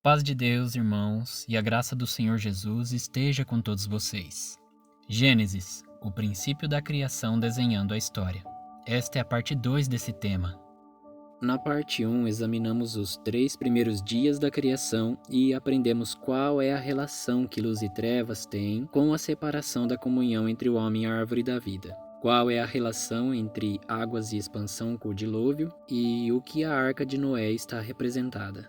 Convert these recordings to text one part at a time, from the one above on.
Paz de Deus, irmãos, e a graça do Senhor Jesus esteja com todos vocês. Gênesis, o princípio da criação desenhando a história. Esta é a parte 2 desse tema. Na parte 1, examinamos os 3 primeiros dias da criação e aprendemos qual é a relação que luz e trevas têm com a separação da comunhão entre o homem e a árvore da vida. Qual é a relação entre águas e expansão com o dilúvio e o que a arca de Noé está representada.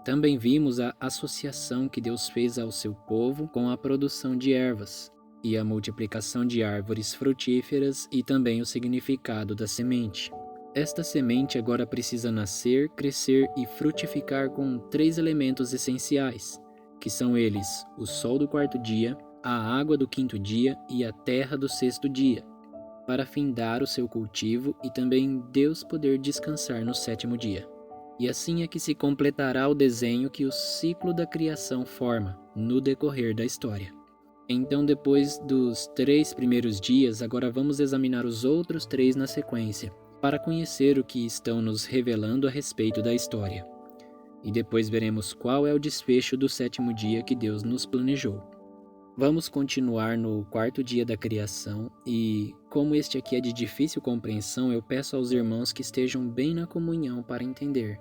Também vimos a associação que Deus fez ao seu povo com a produção de ervas e a multiplicação de árvores frutíferas e também o significado da semente. Esta semente agora precisa nascer, crescer e frutificar com 3 elementos essenciais, que são eles o sol do 4º dia, a água do 5º dia e a terra do 6º dia, para findar o seu cultivo e também Deus poder descansar no 7º dia. E assim é que se completará o desenho que o ciclo da criação forma no decorrer da história. Então, depois dos 3 primeiros dias, agora vamos examinar os outros 3 na sequência, para conhecer o que estão nos revelando a respeito da história. E depois veremos qual é o desfecho do 7º dia que Deus nos planejou. Vamos continuar no 4º dia da criação e, como este aqui é de difícil compreensão, eu peço aos irmãos que estejam bem na comunhão para entender.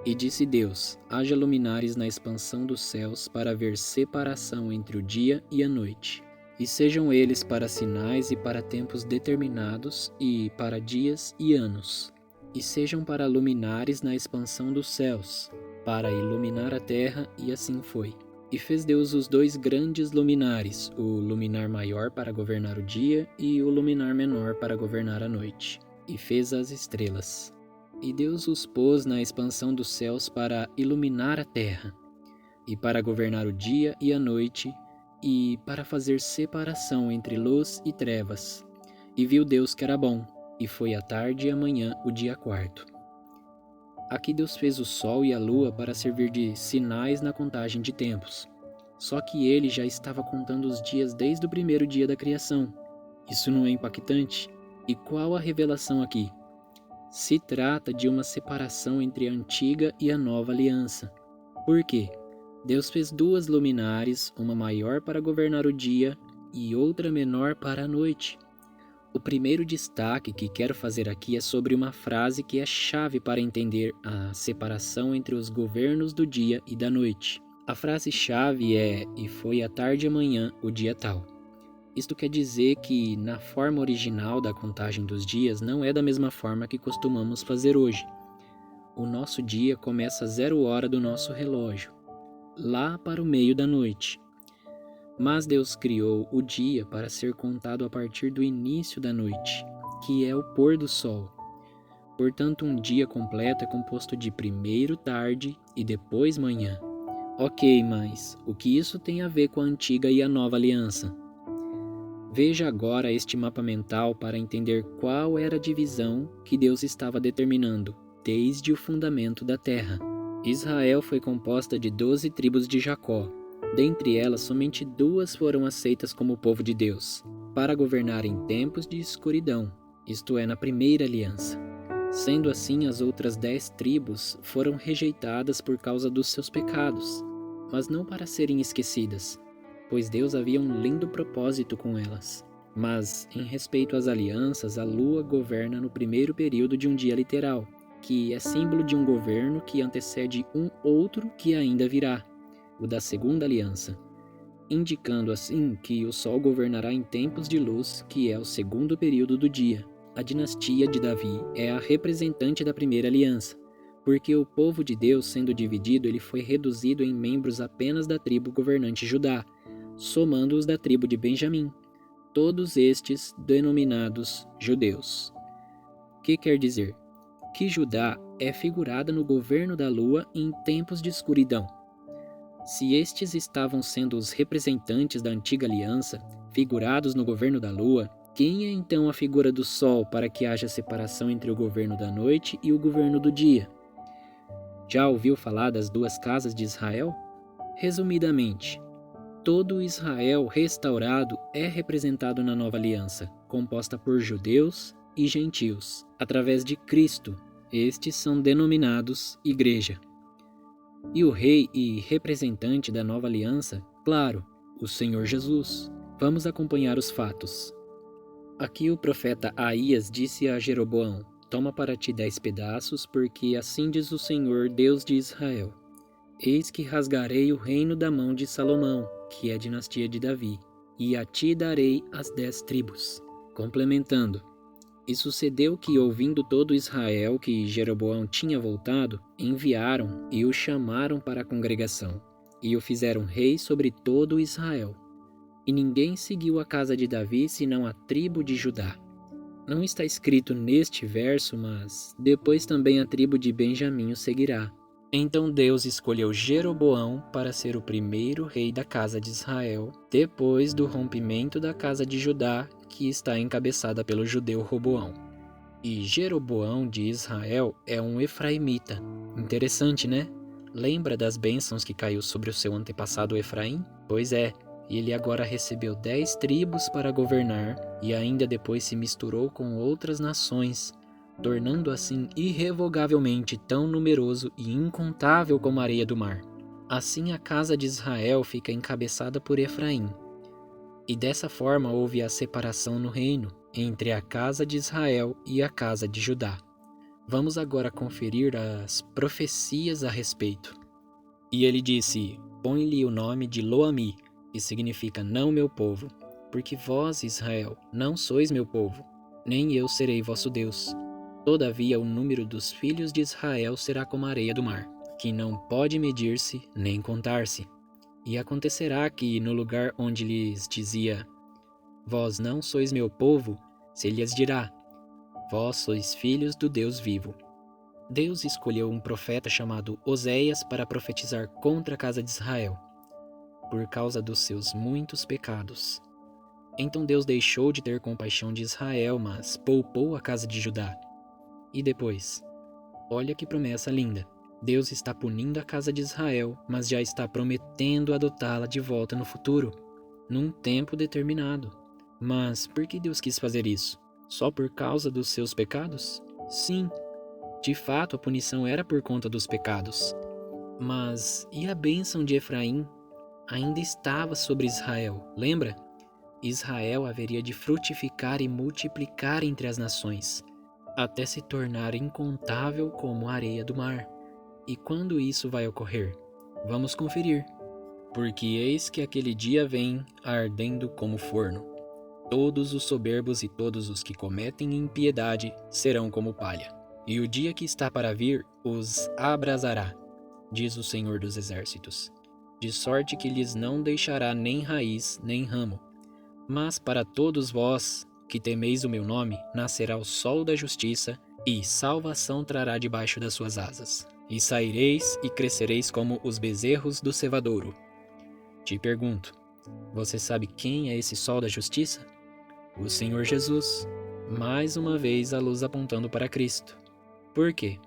E disse Deus: haja luminares na expansão dos céus para haver separação entre o dia e a noite, e sejam eles para sinais e para tempos determinados e para dias e anos, e sejam para luminares na expansão dos céus, para iluminar a terra, e assim foi. E fez Deus os 2 grandes luminares, o luminar maior para governar o dia e o luminar menor para governar a noite. E fez as estrelas. E Deus os pôs na expansão dos céus para iluminar a terra, e para governar o dia e a noite, e para fazer separação entre luz e trevas. E viu Deus que era bom, e foi a tarde e a manhã o dia 4º. Aqui Deus fez o sol e a lua para servir de sinais na contagem de tempos. Só que ele já estava contando os dias desde o 1º dia da criação. Isso não é impactante? E qual a revelação aqui? Se trata de uma separação entre a antiga e a nova aliança. Por quê? Deus fez 2 luminares, uma maior para governar o dia e outra menor para a noite. O primeiro destaque que quero fazer aqui é sobre uma frase que é chave para entender a separação entre os governos do dia e da noite. A frase-chave é: e foi a tarde e a manhã o dia tal. Isto quer dizer que, na forma original da contagem dos dias, não é da mesma forma que costumamos fazer hoje. O nosso dia começa às 0 hora do nosso relógio, lá para o meio da noite. Mas Deus criou o dia para ser contado a partir do início da noite, que é o pôr do sol. Portanto, um dia completo é composto de primeiro tarde e depois manhã. Ok, mas o que isso tem a ver com a antiga e a nova aliança? Veja agora este mapa mental para entender qual era a divisão que Deus estava determinando desde o fundamento da terra. Israel foi composta de 12 tribos de Jacó. Dentre elas, somente 2 foram aceitas como povo de Deus, para governar em tempos de escuridão, isto é, na primeira aliança. Sendo assim, as outras 10 tribos foram rejeitadas por causa dos seus pecados, mas não para serem esquecidas, pois Deus havia um lindo propósito com elas. Mas, em respeito às alianças, a lua governa no primeiro período de um dia literal, que é símbolo de um governo que antecede um outro que ainda virá, o da segunda aliança, indicando assim que o sol governará em tempos de luz, que é o segundo período do dia. A dinastia de Davi é a representante da primeira aliança, porque o povo de Deus, sendo dividido, ele foi reduzido em membros apenas da tribo governante Judá, somando os da tribo de Benjamim, todos estes denominados judeus. O que quer dizer? Que Judá é figurada no governo da lua em tempos de escuridão. Se estes estavam sendo os representantes da antiga aliança, figurados no governo da lua, quem é então a figura do sol para que haja separação entre o governo da noite e o governo do dia? Já ouviu falar das 2 casas de Israel? Resumidamente, todo Israel restaurado é representado na nova aliança, composta por judeus e gentios, através de Cristo. Estes são denominados igreja. E o rei e representante da nova aliança, claro, o Senhor Jesus. Vamos acompanhar os fatos. Aqui o profeta Aías disse a Jeroboão: Toma para ti 10 pedaços, porque assim diz o Senhor, Deus de Israel: Eis que rasgarei o reino da mão de Salomão, que é a dinastia de Davi, e a ti darei as 10 tribos. Complementando, e sucedeu que, ouvindo todo Israel que Jeroboão tinha voltado, enviaram e o chamaram para a congregação, e o fizeram rei sobre todo Israel. E ninguém seguiu a casa de Davi senão a tribo de Judá. Não está escrito neste verso, mas depois também a tribo de Benjamim o seguirá. Então Deus escolheu Jeroboão para ser o primeiro rei da casa de Israel, depois do rompimento da casa de Judá, que está encabeçada pelo judeu Roboão. E Jeroboão de Israel é um efraimita. Interessante, né? Lembra das bênçãos que caiu sobre o seu antepassado Efraim? Pois é, ele agora recebeu 10 tribos para governar e ainda depois se misturou com outras nações, tornando assim irrevogavelmente tão numeroso e incontável como a areia do mar. Assim a casa de Israel fica encabeçada por Efraim. E dessa forma houve a separação no reino entre a casa de Israel e a casa de Judá. Vamos agora conferir as profecias a respeito. E ele disse: Põe-lhe o nome de Lo-Ammi, que significa não meu povo, porque vós, Israel, não sois meu povo, nem eu serei vosso Deus. Todavia o número dos filhos de Israel será como a areia do mar, que não pode medir-se nem contar-se. E acontecerá que, no lugar onde lhes dizia, vós não sois meu povo, se lhes dirá, vós sois filhos do Deus vivo. Deus escolheu um profeta chamado Oséias para profetizar contra a casa de Israel, por causa dos seus muitos pecados. Então Deus deixou de ter compaixão de Israel, mas poupou a casa de Judá. E depois, olha que promessa linda. Deus está punindo a casa de Israel, mas já está prometendo adotá-la de volta no futuro, num tempo determinado. Mas por que Deus quis fazer isso? Só por causa dos seus pecados? Sim, de fato a punição era por conta dos pecados. Mas e a bênção de Efraim? Ainda estava sobre Israel, lembra? Israel haveria de frutificar e multiplicar entre as nações, até se tornar incontável como a areia do mar. E quando isso vai ocorrer? Vamos conferir. Porque eis que aquele dia vem ardendo como forno. Todos os soberbos e todos os que cometem impiedade serão como palha. E o dia que está para vir os abrasará, diz o Senhor dos Exércitos, de sorte que lhes não deixará nem raiz nem ramo. Mas para todos vós que temeis o meu nome, nascerá o sol da justiça, e salvação trará debaixo das suas asas. E saireis e crescereis como os bezerros do cevadouro. Te pergunto, você sabe quem é esse sol da justiça? O Senhor Jesus. Mais uma vez a luz apontando para Cristo. Por quê?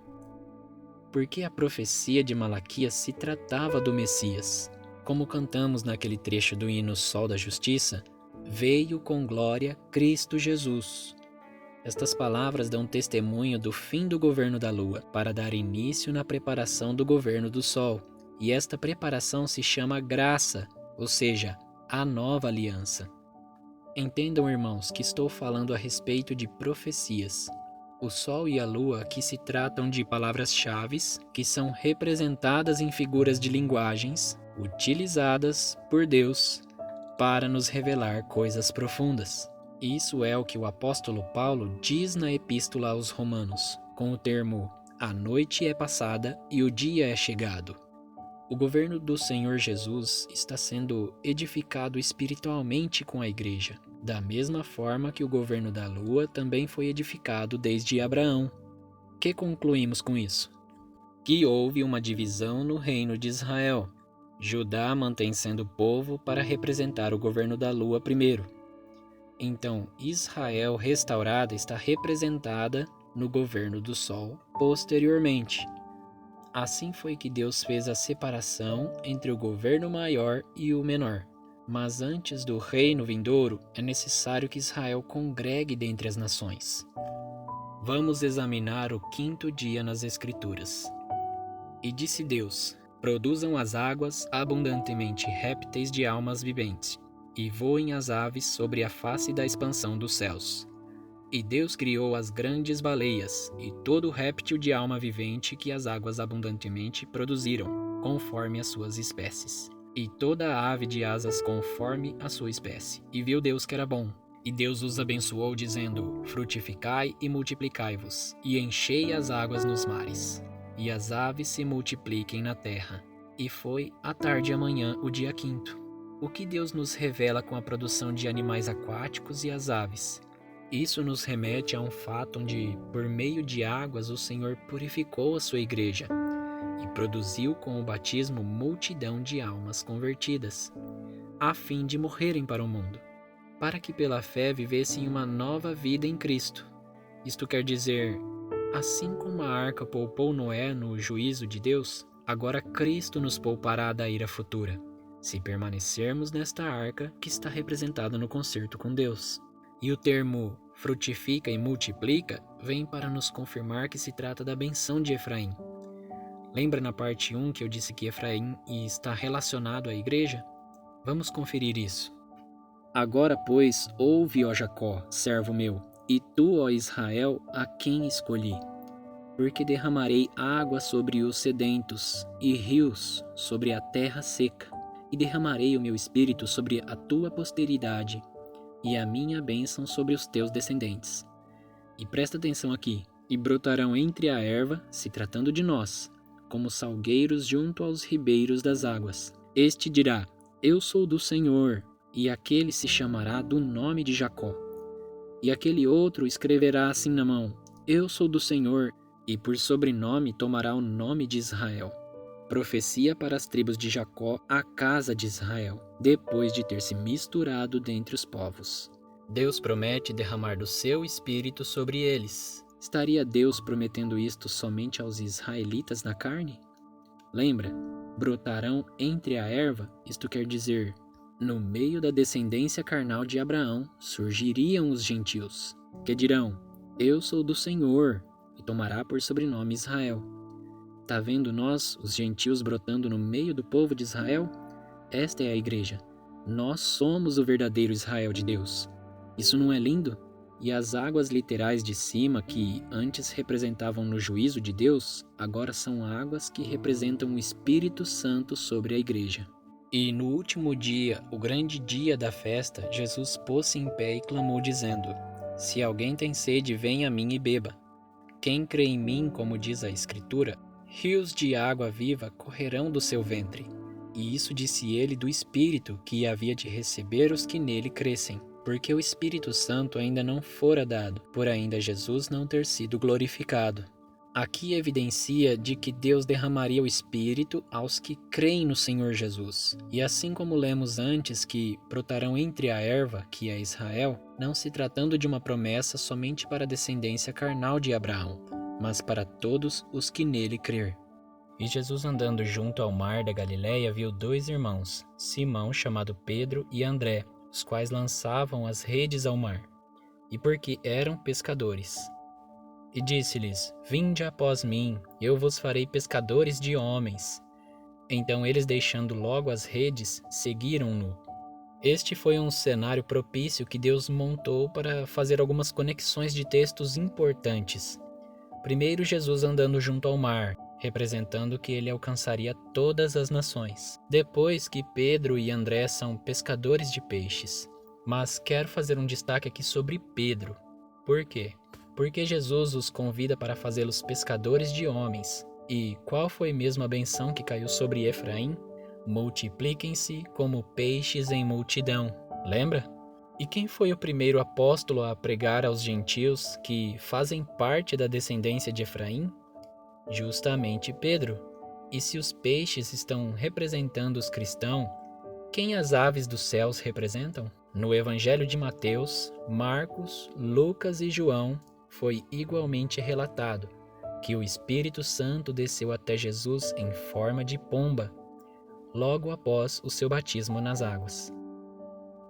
Porque a profecia de Malaquias se tratava do Messias. Como cantamos naquele trecho do hino Sol da Justiça, veio com glória Cristo Jesus. Estas palavras dão testemunho do fim do governo da Lua, para dar início na preparação do governo do Sol. E esta preparação se chama graça, ou seja, a nova aliança. Entendam, irmãos, que estou falando a respeito de profecias. O Sol e a Lua aqui se tratam de palavras-chave que são representadas em figuras de linguagens utilizadas por Deus para nos revelar coisas profundas. Isso é o que o apóstolo Paulo diz na Epístola aos Romanos, com o termo "a noite é passada e o dia é chegado". O governo do Senhor Jesus está sendo edificado espiritualmente com a igreja, da mesma forma que o governo da Lua também foi edificado desde Abraão. Que concluímos com isso? Que houve uma divisão no reino de Israel. Judá mantém sendo povo para representar o governo da Lua primeiro. Então, Israel restaurada está representada no governo do Sol posteriormente. Assim foi que Deus fez a separação entre o governo maior e o menor. Mas antes do reino vindouro, é necessário que Israel congregue dentre as nações. Vamos examinar o 5º dia nas Escrituras. E disse Deus: Produzam as águas abundantemente répteis de almas viventes, e voem as aves sobre a face da expansão dos céus. E Deus criou as grandes baleias e todo réptil de alma vivente que as águas abundantemente produziram, conforme as suas espécies. E toda a ave de asas conforme a sua espécie. E viu Deus que era bom. E Deus os abençoou, dizendo: frutificai e multiplicai-vos, e enchei as águas nos mares, e as aves se multipliquem na terra. E foi à tarde e amanhã o dia 5º. O que Deus nos revela com a produção de animais aquáticos e as aves? Isso nos remete a um fato onde, por meio de águas, o Senhor purificou a sua igreja e produziu com o batismo multidão de almas convertidas, a fim de morrerem para o mundo, para que pela fé vivessem uma nova vida em Cristo. Isto quer dizer, assim como a arca poupou Noé no juízo de Deus, agora Cristo nos poupará da ira futura, se permanecermos nesta arca que está representada no concerto com Deus. E o termo frutifica e multiplica vem para nos confirmar que se trata da benção de Efraim. Lembra na parte 1 que eu disse que Efraim está relacionado à igreja? Vamos conferir isso. Agora, pois, ouve, ó Jacó, servo meu, e tu, ó Israel, a quem escolhi. Porque derramarei água sobre os sedentos, e rios sobre a terra seca, e derramarei o meu espírito sobre a tua posteridade, e a minha bênção sobre os teus descendentes. E presta atenção aqui. E brotarão entre a erva, se tratando de nós, como salgueiros junto aos ribeiros das águas. Este dirá: eu sou do Senhor, e aquele se chamará do nome de Jacó. E aquele outro escreverá assim na mão: eu sou do Senhor, e por sobrenome tomará o nome de Israel. Profecia para as tribos de Jacó, a casa de Israel, depois de ter se misturado dentre os povos. Deus promete derramar do seu espírito sobre eles. Estaria Deus prometendo isto somente aos israelitas na carne? Lembra? Brotarão entre a erva, isto quer dizer, no meio da descendência carnal de Abraão, surgiriam os gentios, que dirão: eu sou do Senhor, e tomará por sobrenome Israel. Tá vendo nós, os gentios, brotando no meio do povo de Israel? Esta é a igreja. Nós somos o verdadeiro Israel de Deus. Isso não é lindo? E as águas literais de cima, que antes representavam no juízo de Deus, agora são águas que representam o Espírito Santo sobre a igreja. E no último dia, o grande dia da festa, Jesus pôs-se em pé e clamou, dizendo: se alguém tem sede, venha a mim e beba. Quem crê em mim, como diz a Escritura, rios de água viva correrão do seu ventre. E isso disse ele do Espírito que havia de receber os que nele crescem, porque o Espírito Santo ainda não fora dado, por ainda Jesus não ter sido glorificado. Aqui evidencia de que Deus derramaria o Espírito aos que creem no Senhor Jesus. E assim como lemos antes que brotarão entre a erva, que é Israel, não se tratando de uma promessa somente para a descendência carnal de Abraão, mas para todos os que nele crer. E Jesus, andando junto ao mar da Galileia, viu 2 irmãos, Simão, chamado Pedro, e André, os quais lançavam as redes ao mar, e porque eram pescadores. E disse-lhes: vinde após mim, eu vos farei pescadores de homens. Então eles, deixando logo as redes, seguiram-no. Este foi um cenário propício que Deus montou para fazer algumas conexões de textos importantes. Primeiro, Jesus andando junto ao mar, representando que ele alcançaria todas as nações. Depois, que Pedro e André são pescadores de peixes. Mas quero fazer um destaque aqui sobre Pedro. Por quê? Porque Jesus os convida para fazê-los pescadores de homens. E qual foi mesmo a benção que caiu sobre Efraim? Multipliquem-se como peixes em multidão. Lembra? E quem foi o primeiro apóstolo a pregar aos gentios que fazem parte da descendência de Efraim? Justamente Pedro. E se os peixes estão representando os cristãos, quem as aves dos céus representam? No Evangelho de Mateus, Marcos, Lucas e João, foi igualmente relatado que o Espírito Santo desceu até Jesus em forma de pomba, logo após o seu batismo nas águas.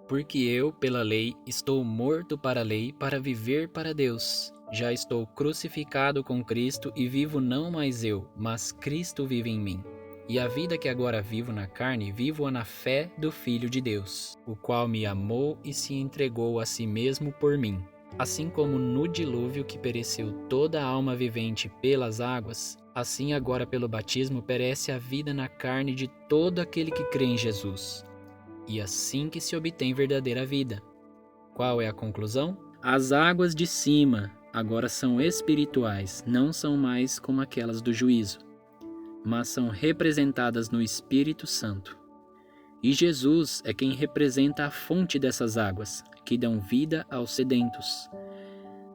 Porque eu, pela lei, estou morto para a lei para viver para Deus. Já estou crucificado com Cristo e vivo não mais eu, mas Cristo vive em mim. E a vida que agora vivo na carne, vivo-a na fé do Filho de Deus, o qual me amou e se entregou a si mesmo por mim. Assim como no dilúvio que pereceu toda a alma vivente pelas águas, assim agora pelo batismo perece a vida na carne de todo aquele que crê em Jesus. E assim que se obtém verdadeira vida. Qual é a conclusão? As águas de cima agora são espirituais, não são mais como aquelas do juízo, mas são representadas no Espírito Santo. E Jesus é quem representa a fonte dessas águas, que dão vida aos sedentos.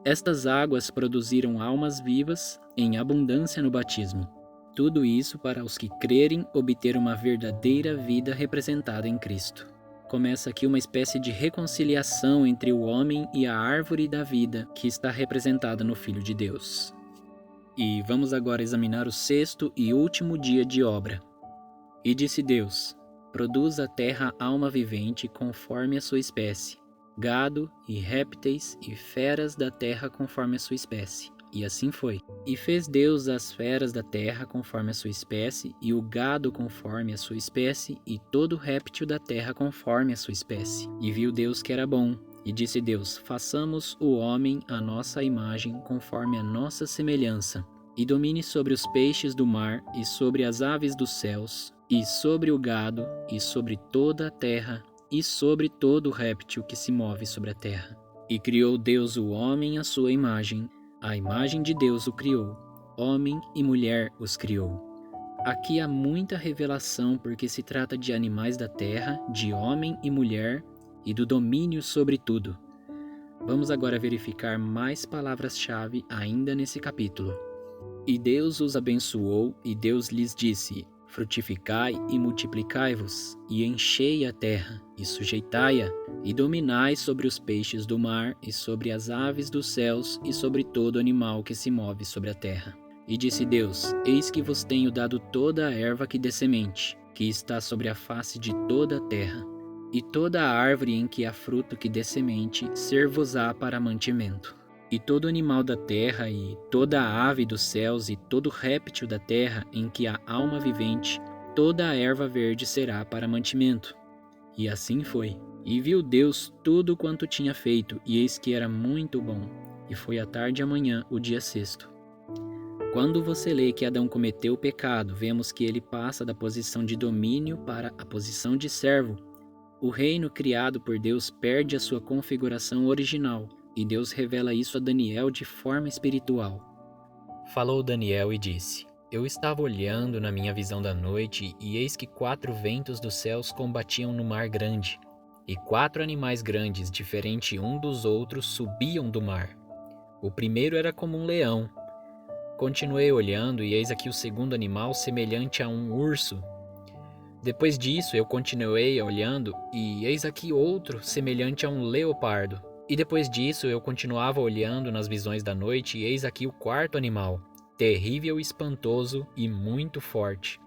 Estas águas produziram almas vivas em abundância no batismo. Tudo isso para os que crerem obter uma verdadeira vida representada em Cristo. Começa aqui uma espécie de reconciliação entre o homem e a árvore da vida que está representada no Filho de Deus. E vamos agora examinar o 6º e último dia de obra. E disse Deus: produz a terra alma vivente conforme a sua espécie, gado e répteis e feras da terra conforme a sua espécie. E assim foi. E fez Deus as feras da terra conforme a sua espécie, e o gado conforme a sua espécie, e todo réptil da terra conforme a sua espécie. E viu Deus que era bom. E disse Deus: façamos o homem à nossa imagem, conforme a nossa semelhança, e domine sobre os peixes do mar, e sobre as aves dos céus, e sobre o gado, e sobre toda a terra, e sobre todo réptil que se move sobre a terra. E criou Deus o homem à sua imagem, a imagem de Deus o criou, homem e mulher os criou. Aqui há muita revelação porque se trata de animais da terra, de homem e mulher, e do domínio sobre tudo. Vamos agora verificar mais palavras-chave ainda nesse capítulo. E Deus os abençoou, e Deus lhes disse: frutificai e multiplicai-vos, e enchei a terra, e sujeitai-a, e dominai sobre os peixes do mar, e sobre as aves dos céus, e sobre todo animal que se move sobre a terra. E disse Deus: eis que vos tenho dado toda a erva que dê semente, que está sobre a face de toda a terra, e toda a árvore em que há fruto que dê semente, ser-vos-á para mantimento. E todo animal da terra, e toda a ave dos céus, e todo réptil da terra em que há alma vivente, toda a erva verde será para mantimento. E assim foi. E viu Deus tudo quanto tinha feito, e eis que era muito bom. E foi à tarde e amanhã o dia 6º. Quando você lê que Adão cometeu o pecado, vemos que ele passa da posição de domínio para a posição de servo. O reino criado por Deus perde a sua configuração original, e Deus revela isso a Daniel de forma espiritual. Falou Daniel e disse: eu estava olhando na minha visão da noite, e eis que 4 ventos dos céus combatiam no mar grande, e 4 animais grandes, diferente um dos outros, subiam do mar. O primeiro era como um leão. Continuei olhando, e eis aqui o segundo animal, semelhante a um urso. Depois disso eu continuei olhando, e eis aqui outro, semelhante a um leopardo. E depois disso eu continuava olhando nas visões da noite, e eis aqui o 4º animal, terrível e espantoso e muito forte,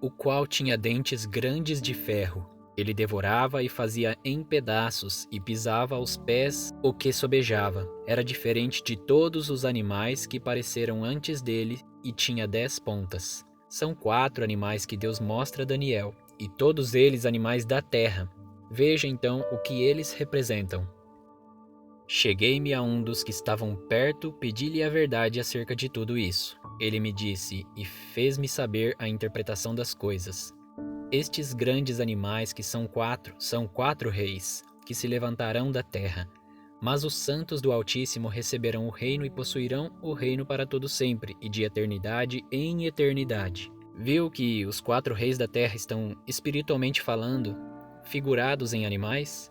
o qual tinha dentes grandes de ferro. Ele devorava e fazia em pedaços, e pisava aos pés o que sobejava. Era diferente de todos os animais que pareceram antes dele, e tinha 10 pontas. São 4 animais que Deus mostra a Daniel, e todos eles animais da terra. Veja então o que eles representam. Cheguei-me a um dos que estavam perto, pedi-lhe a verdade acerca de tudo isso. Ele me disse e fez-me saber a interpretação das coisas. Estes grandes animais que são 4 reis, que se levantarão da terra. Mas os santos do Altíssimo receberão o reino e possuirão o reino para todo sempre, e de eternidade em eternidade. Viu que os 4 reis da terra estão, espiritualmente falando, figurados em animais?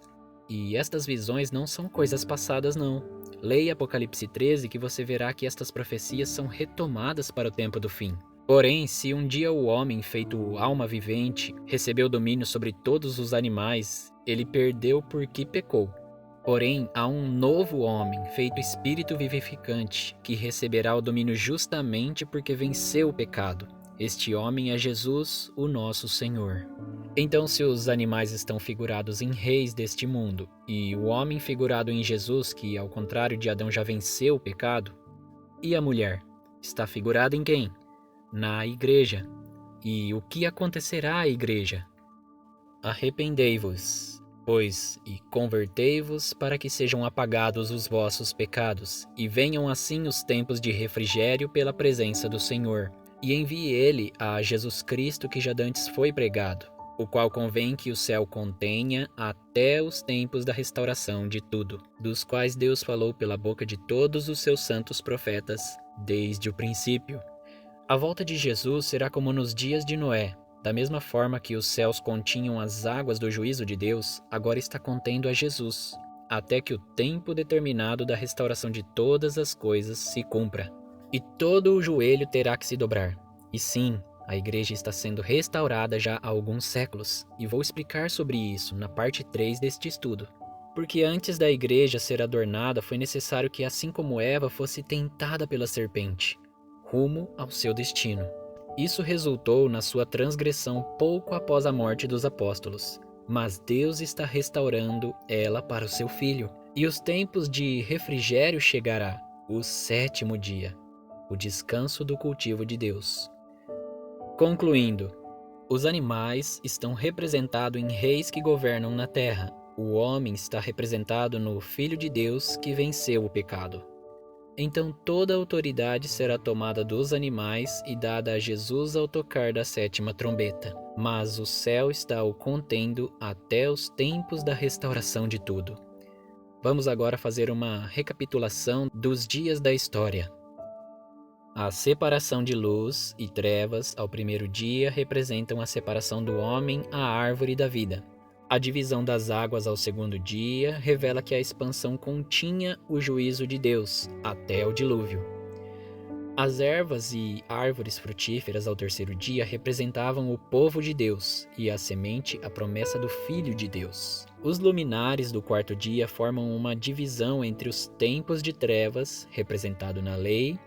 E estas visões não são coisas passadas, não. Leia Apocalipse 13 que você verá que estas profecias são retomadas para o tempo do fim. Porém, se um dia o homem, feito alma vivente, recebeu domínio sobre todos os animais, ele perdeu porque pecou. Porém, há um novo homem, feito espírito vivificante, que receberá o domínio justamente porque venceu o pecado. Este homem é Jesus, o nosso Senhor. Então, se os animais estão figurados em reis deste mundo, e o homem figurado em Jesus, que ao contrário de Adão já venceu o pecado, e a mulher está figurada em quem? Na igreja. E o que acontecerá à igreja? Arrependei-vos, pois, e convertei-vos para que sejam apagados os vossos pecados, e venham assim os tempos de refrigério pela presença do Senhor. E envie ele a Jesus Cristo que já dantes foi pregado, o qual convém que o céu contenha até os tempos da restauração de tudo, dos quais Deus falou pela boca de todos os seus santos profetas, desde o princípio. A volta de Jesus será como nos dias de Noé. Da mesma forma que os céus continham as águas do juízo de Deus, agora está contendo a Jesus, até que o tempo determinado da restauração de todas as coisas se cumpra. E todo o joelho terá que se dobrar. E sim, a igreja está sendo restaurada já há alguns séculos, e vou explicar sobre isso na parte 3 deste estudo. Porque antes da igreja ser adornada, foi necessário que, assim como Eva, fosse tentada pela serpente, rumo ao seu destino. Isso resultou na sua transgressão pouco após a morte dos apóstolos. Mas Deus está restaurando ela para o seu filho. E os tempos de refrigério chegará, o 7º dia, o descanso do cultivo de Deus. Concluindo, os animais estão representados em reis que governam na terra. O homem está representado no Filho de Deus que venceu o pecado. Então toda a autoridade será tomada dos animais e dada a Jesus ao tocar da 7ª trombeta. Mas o céu está o contendo até os tempos da restauração de tudo. Vamos agora fazer uma recapitulação dos dias da história. A separação de luz e trevas ao primeiro dia representam a separação do homem à árvore da vida. A divisão das águas ao segundo dia revela que a expansão continha o juízo de Deus até o dilúvio. As ervas e árvores frutíferas ao terceiro dia representavam o povo de Deus e a semente a promessa do Filho de Deus. Os luminares do quarto dia formam uma divisão entre os tempos de trevas, representado na lei,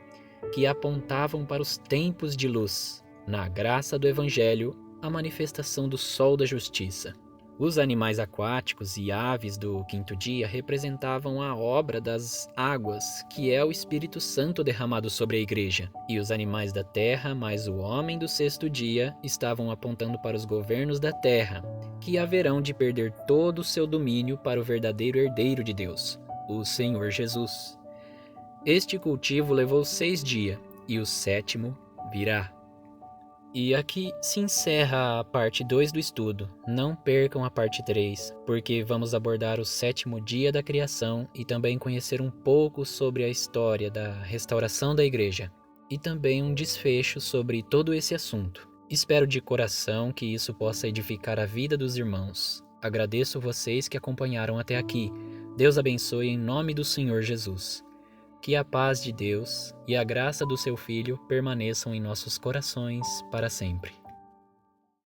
que apontavam para os tempos de luz, na graça do Evangelho, a manifestação do sol da justiça. Os animais aquáticos e aves do quinto dia representavam a obra das águas, que é o Espírito Santo derramado sobre a igreja. E os animais da terra, mais o homem do sexto dia, estavam apontando para os governos da terra, que haverão de perder todo o seu domínio para o verdadeiro herdeiro de Deus, o Senhor Jesus. Este cultivo levou 6 dias, e o 7º virá. E aqui se encerra a parte 2 do estudo. Não percam a parte 3, porque vamos abordar o 7º dia da criação e também conhecer um pouco sobre a história da restauração da igreja e também um desfecho sobre todo esse assunto. Espero de coração que isso possa edificar a vida dos irmãos. Agradeço vocês que acompanharam até aqui. Deus abençoe em nome do Senhor Jesus. Que a paz de Deus e a graça do seu Filho permaneçam em nossos corações para sempre.